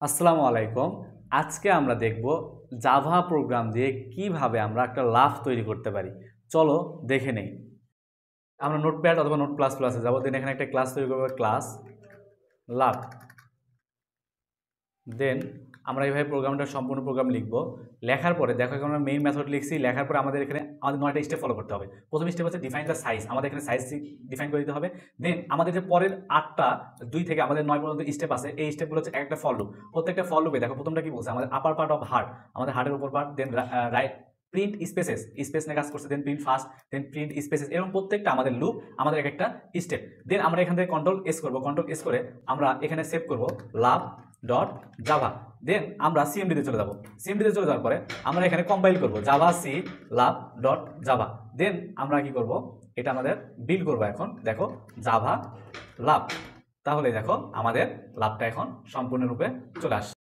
আসসালামু আলাইকুম। আজকে আমরা দেখব জাভা প্রোগ্রাম দিয়ে কিভাবে আমরা একটা লাফ তৈরি করতে পারি। চলো দেখে নেই। আমরা নোটপ্যাড অথবা নোট প্লাস প্লাসে যাবো, দেন এখানে একটা ক্লাস তৈরি করবো, ক্লাস লাফ। দেন আমরা এইভাবে প্রোগ্রামটা সম্পূর্ণ প্রোগ্রাম লিখবো। লেখার পরে দেখো এখন আমরা মেইন মেথড লিখছি। লেখার পরে আমাদের এখানে 9টা স্টেপ ফলো করতে হবে। প্রথম স্টেপ হচ্ছে ডিফাইন দ্য সাইজ। আমাদের এখানে সাইজ ডিফাইন করে দিতে হবে। দেন আমাদের যে পরের 8টা 2 থেকে আমাদের 9 পর্যন্ত স্টেপ আছে, এই স্টেপগুলো হচ্ছে একটা ফর লুপ। প্রত্যেকটা ফর লুপে দেখো প্রথমটা কি বলছে, আমাদের আপার পার্ট অফ হার্ট, আমাদের হার্টের উপর part, then write print spaces, space নিয়ে কাজ করছে, then print first, then print spaces, এবং প্রত্যেকটা আমাদের লুপ আমাদের এক একটা স্টেপ। দেন আমরা এখান থেকে কন্ট্রোল এস করবো। কন্ট্রোল এস করে আমরা এখানে সেভ করবো লাভ ডট জাভা। দেন আমরা সিএমডিতে চলে যাব। সিএমডিতে চলে যাওয়ার পরে আমরা এখানে কম্পাইল করব জাভা সি লাভ ডট জাভা। দেন আমরা কি করব, এটা আমাদের বিল্ড করব। এখন দেখো জাভা লাভ, তাহলে দেখো আমাদের লাভটা এখন সম্পূর্ণরূপে চলে আসছে।